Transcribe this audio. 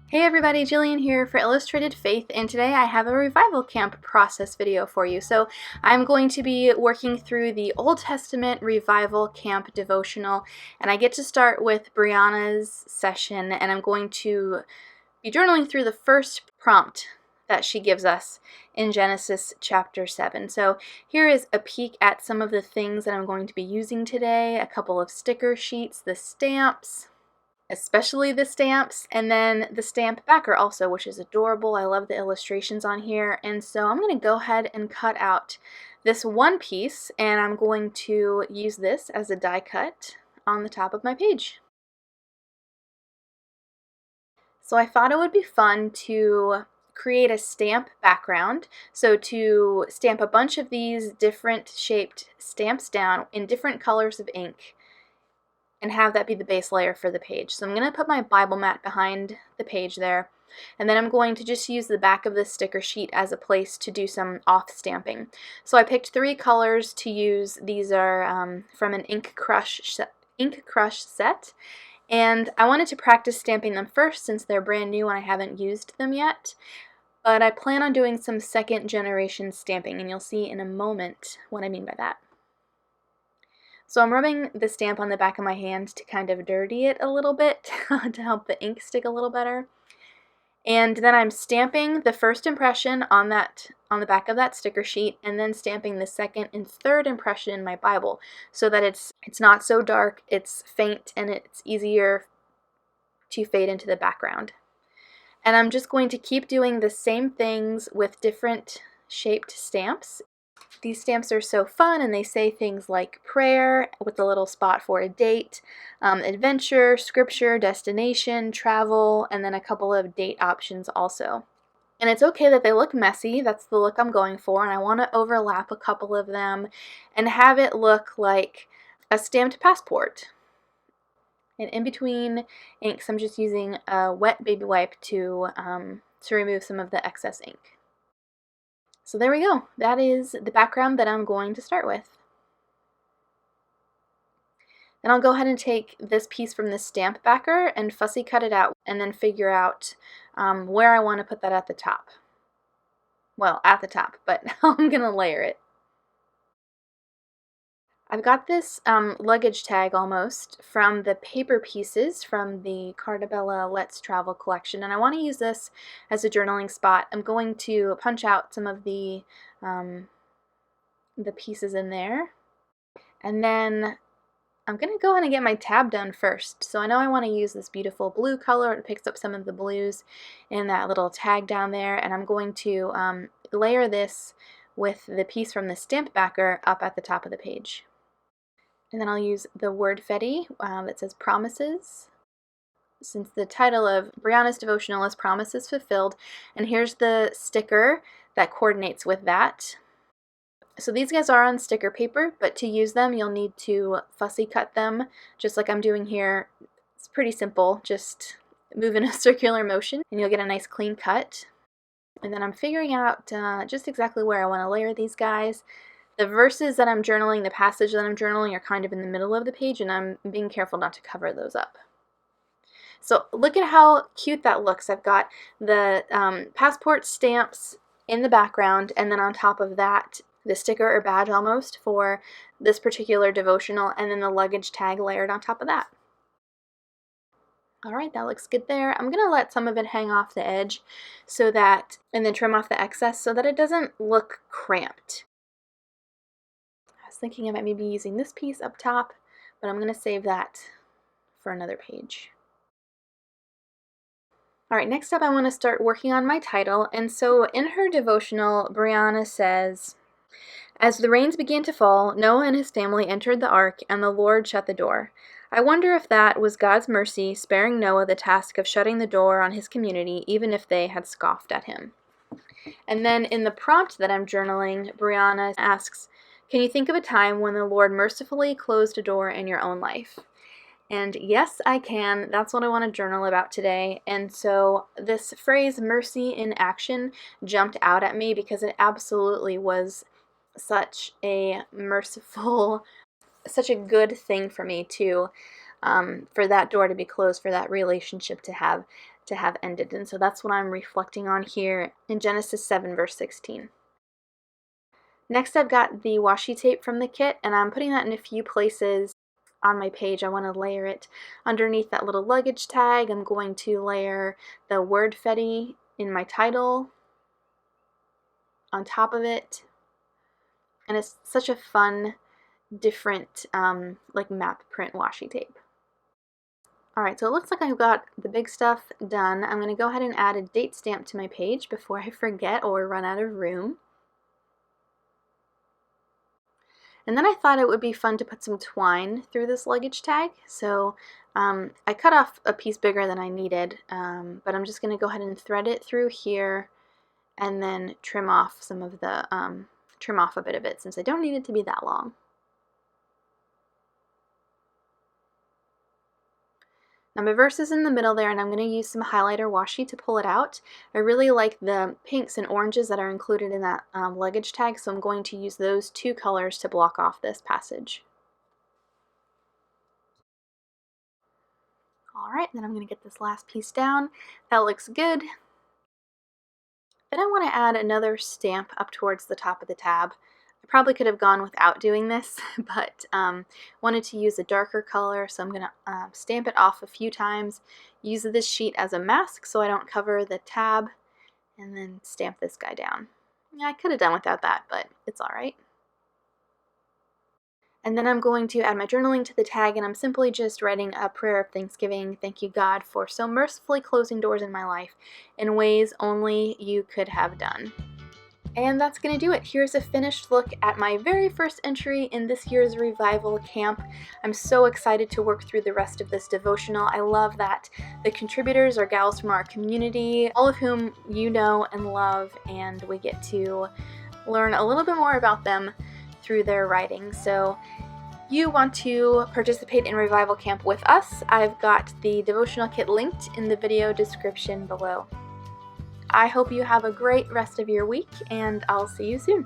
Hey everybody, Jillian here for Illustrated Faith, and today I have a revival camp process video for you. So I'm going to be working through the Old Testament revival camp devotional, and I get to start with Brianna's session, and I'm going to be journaling through the first prompt that she gives us in Genesis chapter 7. So here is a peek at some of the things that I'm going to be using today: a couple of sticker sheets, the stamps, especially the stamps, and then the stamp backer also, which is adorable. I love the illustrations on here, and so I'm going to go ahead and cut out this one piece, and I'm going to use this as a die cut on the top of my page. So I thought it would be fun to create a stamp background, so to stamp a bunch of these different shaped stamps down in different colors of ink and have that be the base layer for the page. So I'm going to put my Bible mat behind the page there, and then I'm going to just use the back of this sticker sheet as a place to do some off stamping. So I picked 3 colors to use. These are from an ink crush set, and I wanted to practice stamping them first since they're brand new and I haven't used them yet. But I plan on doing some second generation stamping, and you'll see in a moment what I mean by that. So I'm rubbing the stamp on the back of my hand to kind of dirty it a little bit to help the ink stick a little better. And then I'm stamping the first impression on the back of that sticker sheet, and then stamping the second and third impression in my Bible so that it's not so dark, it's faint, and it's easier to fade into the background. And I'm just going to keep doing the same things with different shaped stamps. These stamps are so fun, and they say things like prayer with a little spot for a date, adventure, scripture, destination, travel, and then a couple of date options also. And it's okay that they look messy. That's the look I'm going for, and I want to overlap a couple of them and have it look like a stamped passport. And in between inks, I'm just using a wet baby wipe to remove some of the excess ink. So there we go. That is the background that I'm going to start with. Then I'll go ahead and take this piece from the stamp backer and fussy cut it out, and then figure out where I want to put that at the top. Well, at the top, but I'm going to layer it. I've got this luggage tag almost from the paper pieces from the Cartabella Let's Travel collection, and I want to use this as a journaling spot. I'm going to punch out some of the pieces in there, and then I'm going to go ahead and get my tab done first. So I know I want to use this beautiful blue color. It picks up some of the blues in that little tag down there, and I'm going to layer this with the piece from the stamp backer up at the top of the page. And then I'll use the word fetty that says promises, since the title of Brianna's devotional is Promises Fulfilled. And here's the sticker that coordinates with that. So these guys are on sticker paper, but to use them you'll need to fussy cut them, just like I'm doing here. It's pretty simple, just move in a circular motion and you'll get a nice clean cut. And then I'm figuring out just exactly where I want to layer these guys. The verses that I'm journaling, the passage that I'm journaling, are kind of in the middle of the page, and I'm being careful not to cover those up. So look at how cute that looks. I've got the passport stamps in the background, and then on top of that, the sticker or badge almost for this particular devotional, and then the luggage tag layered on top of that. Alright, that looks good there. I'm going to let some of it hang off the edge and then trim off the excess so that it doesn't look cramped. I was thinking I might maybe using this piece up top, but I'm going to save that for another page. Alright, next up I want to start working on my title, and so in her devotional, Brianna says, "As the rains began to fall, Noah and his family entered the ark, and the Lord shut the door. I wonder if that was God's mercy, sparing Noah the task of shutting the door on his community, even if they had scoffed at him." And then in the prompt that I'm journaling, Brianna asks, "Can you think of a time when the Lord mercifully closed a door in your own life?" And yes, I can. That's what I want to journal about today. And so this phrase, mercy in action, jumped out at me because it absolutely was such a merciful, such a good thing for me to, for that door to be closed, for that relationship to have to have ended. And so that's what I'm reflecting on here in Genesis 7 verse 16. Next, I've got the washi tape from the kit, and I'm putting that in a few places on my page. I want to layer it underneath that little luggage tag. I'm going to layer the word fetty in my title on top of it. And it's such a fun, different, like map print washi tape. Alright, so it looks like I've got the big stuff done. I'm going to go ahead and add a date stamp to my page before I forget or run out of room. And then I thought it would be fun to put some twine through this luggage tag. So I cut off a piece bigger than I needed, but I'm just going to go ahead and thread it through here and then trim off some of the, trim off a bit of it since I don't need it to be that long. Now my verse is in the middle there, and I'm going to use some highlighter washi to pull it out. I really like the pinks and oranges that are included in that luggage tag, so I'm going to use those two colors to block off this passage. Alright, then I'm going to get this last piece down. That looks good. Then I want to add another stamp up towards the top of the tab. I probably could have gone without doing this, but wanted to use a darker color, so I'm going to stamp it off a few times, use this sheet as a mask so I don't cover the tab, and then stamp this guy down. Yeah, I could have done without that, but it's alright. And then I'm going to add my journaling to the tag, and I'm simply just writing a prayer of thanksgiving. Thank you, God, for so mercifully closing doors in my life in ways only you could have done. And that's going to do it. Here's a finished look at my very first entry in this year's revival camp. I'm so excited to work through the rest of this devotional. I love that the contributors are gals from our community, all of whom you know and love, and we get to learn a little bit more about them through their writing. So you want to participate in revival camp with us, I've got the devotional kit linked in the video description below. I hope you have a great rest of your week, and I'll see you soon.